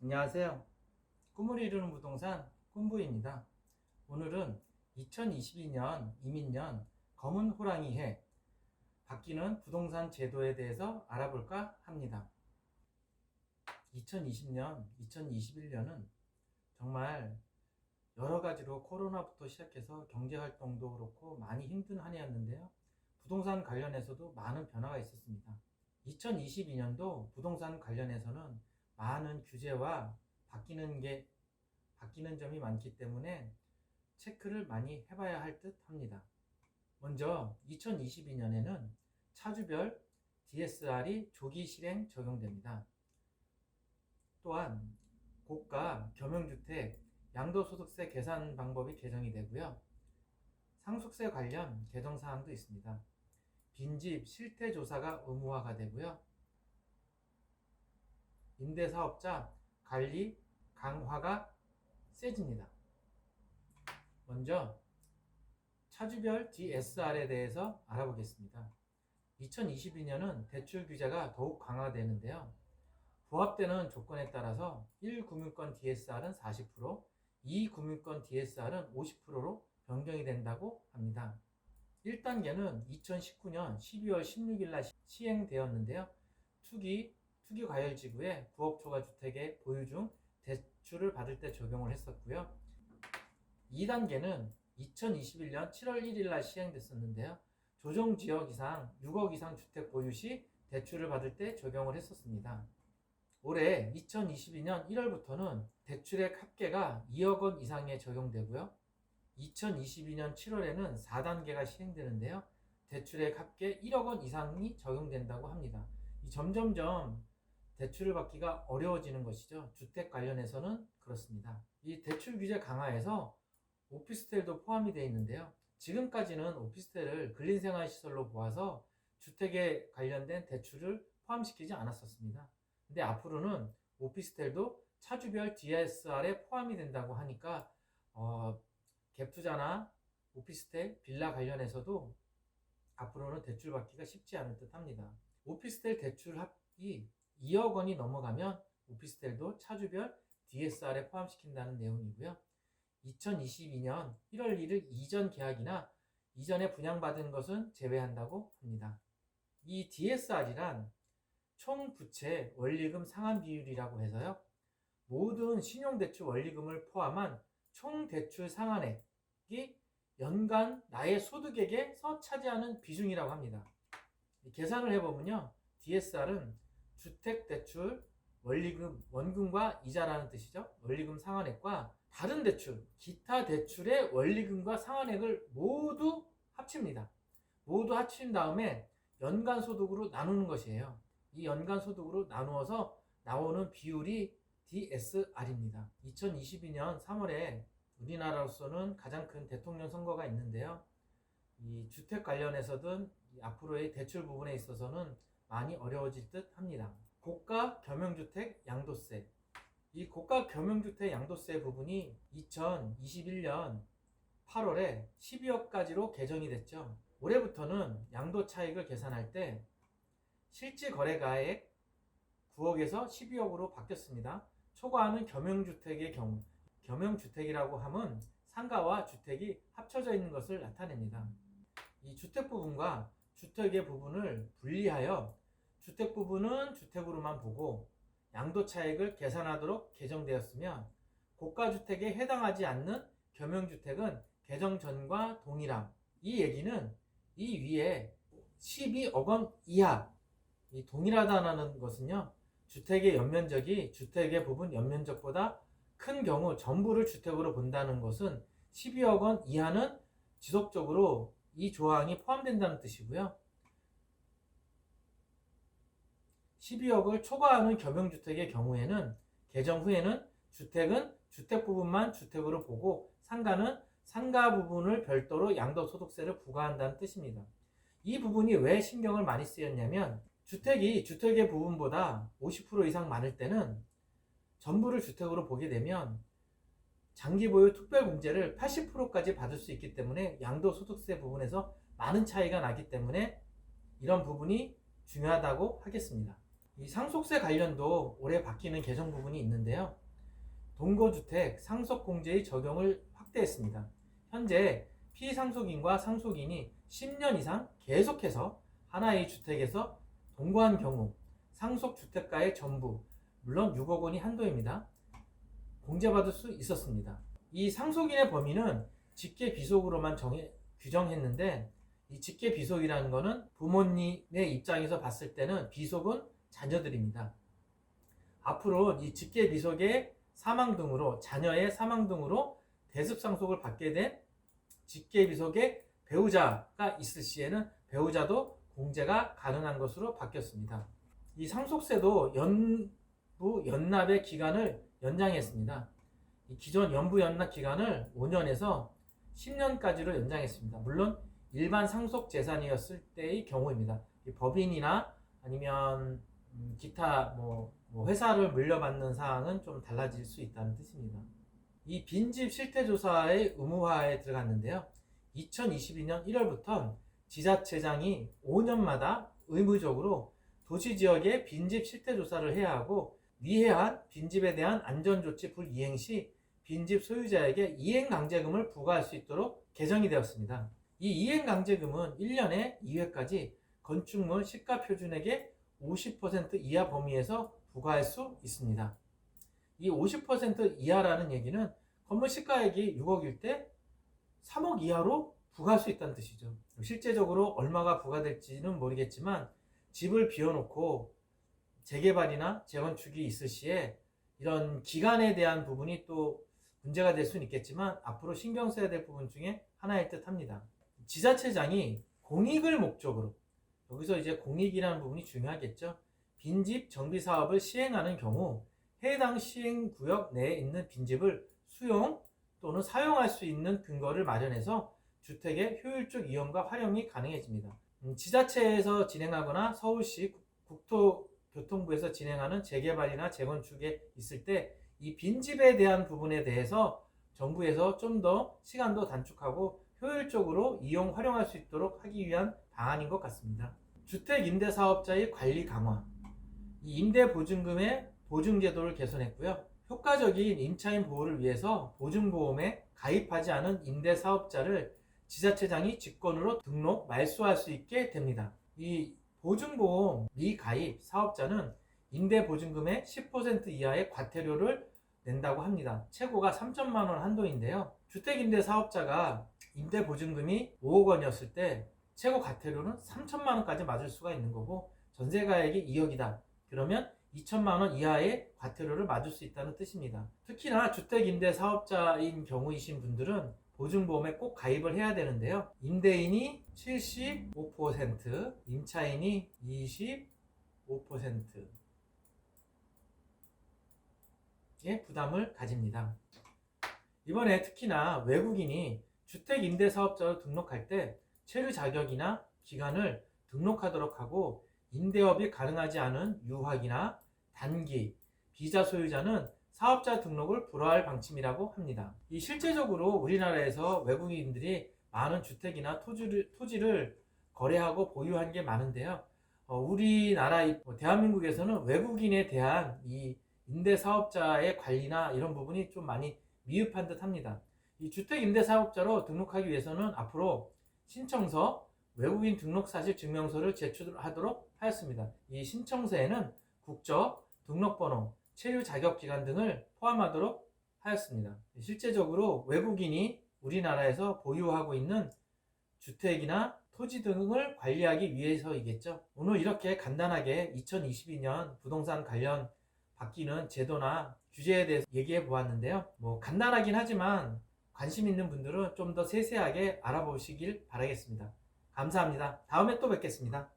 안녕하세요. 꿈을 이루는 부동산 꿈부입니다. 오늘은 2022년 이민년 검은 호랑이 해 바뀌는 부동산 제도에 대해서 알아볼까 합니다. 2020년, 2021년은 정말 여러 가지로 코로나부터 시작해서 경제활동도 그렇고 많이 힘든 한 해였는데요. 부동산 관련해서도 많은 변화가 있었습니다. 2022년도 부동산 관련해서는 많은 규제와 바뀌는 점이 많기 때문에 체크를 많이 해봐야 할 듯 합니다. 먼저 2022년에는 차주별 DSR이 조기 실행 적용됩니다. 또한 고가 겸용주택 양도소득세 계산 방법이 개정이 되고요. 상속세 관련 개정 사항도 있습니다. 빈집 실태조사가 의무화가 되고요. 임대사업자 관리 강화가 세집니다. 먼저 차주별 DSR에 대해서 알아보겠습니다. 2022년은 대출 규제가 더욱 강화되는데요. 부합되는 조건에 따라서 1금융권 DSR은 40%, 2금융권 DSR은 50%로 변경이 된다고 합니다. 1단계는 2019년 12월 16일 날 시행되었는데요. 투기 과열지구에 부업 초과 주택의 보유 중 대출을 받을 때 적용을 했었고요. 2단계는 2021년 7월 1일 날 시행됐었는데요. 조정지역 이상 6억 이상 주택 보유 시 대출을 받을 때 적용을 했었습니다. 올해 2022년 1월부터는 대출액 합계가 2억 원 이상에 적용되고요. 2022년 7월에는 4단계가 시행되는데요. 대출액 합계 1억 원 이상이 적용된다고 합니다. 점점점 대출을 받기가 어려워지는 것이죠. 주택 관련해서는 그렇습니다. 이 대출 규제 강화에서 오피스텔도 포함이 되어 있는데요. 지금까지는 오피스텔을 근린생활시설로 보아서 주택에 관련된 대출을 포함시키지 않았었습니다. 근데 앞으로는 오피스텔도 차주별 DSR에 포함이 된다고 하니까 갭투자나 오피스텔, 빌라 관련해서도 앞으로는 대출 받기가 쉽지 않을 듯 합니다. 오피스텔 대출 합이 2억 원이 넘어가면 오피스텔도 차주별 DSR에 포함시킨다는 내용이고요. 2022년 1월 1일 이전 계약이나 이전에 분양받은 것은 제외한다고 합니다. 이 DSR이란 총 부채 원리금 상환 비율이라고 해서요. 모든 신용대출 원리금을 포함한 총 대출 상환액이 연간 나의 소득액에서 차지하는 비중이라고 합니다. 계산을 해보면요. DSR은 주택대출 원리금, 원금과 이자라는 뜻이죠. 원리금 상환액과 다른 대출, 기타 대출의 원리금과 상환액을 모두 합칩니다. 모두 합친 다음에 연간 소득으로 나누는 것이에요. 이 연간 소득으로 나누어서 나오는 비율이 DSR입니다. 2022년 3월에 우리나라로서는 가장 큰 대통령 선거가 있는데요. 이 주택 관련해서든 앞으로의 대출 부분에 있어서는 많이 어려워질 듯 합니다. 고가 겸용주택 양도세. 이 고가 겸용주택 양도세 부분이 2021년 8월에 12억까지로 개정이 됐죠. 올해부터는 양도 차익을 계산할 때 실질 거래가액 9억에서 12억으로 바뀌었습니다. 초과하는 겸용주택의 경우, 겸용주택이라고 함은 상가와 주택이 합쳐져 있는 것을 나타냅니다. 이 주택 부분과 주택의 부분을 분리하여 주택 부분은 주택으로만 보고 양도 차익을 계산하도록 개정되었으며 고가주택에 해당하지 않는 겸용주택은 개정 전과 동일함. 이 얘기는 이 위에 12억 원 이하, 이 동일하다는 것은요, 주택의 연면적이 주택의 부분 연면적보다 큰 경우 전부를 주택으로 본다는 것은 12억 원 이하는 지속적으로 이 조항이 포함된다는 뜻이고요. 12억을 초과하는 겸용주택의 경우에는 개정 후에는 주택은 주택 부분만 주택으로 보고 상가는 상가 부분을 별도로 양도소득세를 부과한다는 뜻입니다. 이 부분이 왜 신경을 많이 쓰였냐면 주택이 주택의 부분보다 50% 이상 많을 때는 전부를 주택으로 보게 되면 장기보유 특별공제를 80%까지 받을 수 있기 때문에 양도소득세 부분에서 많은 차이가 나기 때문에 이런 부분이 중요하다고 하겠습니다. 이 상속세 관련도 올해 바뀌는 개정 부분이 있는데요. 동거주택 상속공제의 적용을 확대했습니다. 현재 피상속인과 상속인이 10년 이상 계속해서 하나의 주택에서 동거한 경우 상속주택가의 전부, 물론 6억 원이 한도입니다. 공제받을 수 있었습니다. 이 상속인의 범위는 직계비속으로만 규정했는데, 이 직계비속이라는 것은 부모님의 입장에서 봤을 때는 비속은 자녀들입니다. 앞으로 이 직계비속의 사망 등으로, 자녀의 사망 등으로 대습상속을 받게 된 직계비속의 배우자가 있을 시에는 배우자도 공제가 가능한 것으로 바뀌었습니다. 이 상속세도 연부 연납의 기간을 연장했습니다. 이 기존 연부 연납 기간을 5년에서 10년까지로 연장했습니다. 물론 일반 상속 재산이었을 때의 경우입니다. 법인이나 아니면 기타 회사를 물려받는 사항은 좀 달라질 수 있다는 뜻입니다. 이 빈집 실태조사의 의무화에 들어갔는데요. 2022년 1월부터 지자체장이 5년마다 의무적으로 도시지역의 빈집 실태조사를 해야 하고, 미해한 빈집에 대한 안전조치 불이행 시 빈집 소유자에게 이행강제금을 부과할 수 있도록 개정이 되었습니다. 이 이행강제금은 1년에 2회까지 건축물 시가표준액의 50% 이하 범위에서 부과할 수 있습니다. 이 50% 이하라는 얘기는 건물 시가액이 6억일 때 3억 이하로 부과할 수 있다는 뜻이죠. 실제적으로 얼마가 부과될지는 모르겠지만 집을 비워놓고 재개발이나 재건축이 있을 시에 이런 기간에 대한 부분이 또 문제가 될 수는 있겠지만 앞으로 신경 써야 될 부분 중에 하나일 듯 합니다. 지자체장이 공익을 목적으로, 여기서 이제 공익이라는 부분이 중요하겠죠. 빈집 정비 사업을 시행하는 경우 해당 시행구역 내에 있는 빈집을 수용 또는 사용할 수 있는 근거를 마련해서 주택의 효율적 이용과 활용이 가능해집니다. 지자체에서 진행하거나 서울시 국토교통부에서 진행하는 재개발이나 재건축에 있을 때 이 빈집에 대한 부분에 대해서 정부에서 좀 더 시간도 단축하고 효율적으로 이용 활용할 수 있도록 하기 위한 방안인 것 같습니다. 주택임대사업자의 관리 강화, 이 임대보증금의 보증제도를 개선했고요. 효과적인 임차인 보호를 위해서 보증보험에 가입하지 않은 임대사업자를 지자체장이 직권으로 등록 말소할 수 있게 됩니다. 이 보증보험 미가입 사업자는 임대보증금의 10% 이하의 과태료를 낸다고 합니다. 최고가 3천만 원 한도인데요. 주택임대사업자가 임대보증금이 5억 원이었을 때 최고 과태료는 3천만 원까지 맞을 수가 있는 거고, 전세가액이 2억이다. 그러면 2천만 원 이하의 과태료를 맞을 수 있다는 뜻입니다. 특히나 주택임대사업자인 경우이신 분들은 보증보험에 꼭 가입을 해야 되는데요. 임대인이 75%, 임차인이 25%의 부담을 가집니다. 이번에 특히나 외국인이 주택임대사업자로 등록할 때 체류 자격이나 기간을 등록하도록 하고, 임대업이 가능하지 않은 유학이나 단기, 비자 소유자는 사업자 등록을 불허할 방침이라고 합니다. 이 실제적으로 우리나라에서 외국인들이 많은 주택이나 토지를 거래하고 보유한 게 많은데요. 우리나라 대한민국에서는 외국인에 대한 이 임대사업자의 관리나 이런 부분이 좀 많이 미흡한 듯 합니다. 이 주택임대사업자로 등록하기 위해서는 앞으로 신청서, 외국인 등록사실 증명서를 제출하도록 하였습니다. 이 신청서에는 국적, 등록번호, 체류 자격기간 등을 포함하도록 하였습니다. 실제적으로 외국인이 우리나라에서 보유하고 있는 주택이나 토지 등을 관리하기 위해서이겠죠. 오늘 이렇게 간단하게 2022년 부동산 관련 바뀌는 제도나 규제에 대해서 얘기해 보았는데요. 간단하긴 하지만 관심 있는 분들은 좀 더 세세하게 알아보시길 바라겠습니다. 감사합니다. 다음에 또 뵙겠습니다.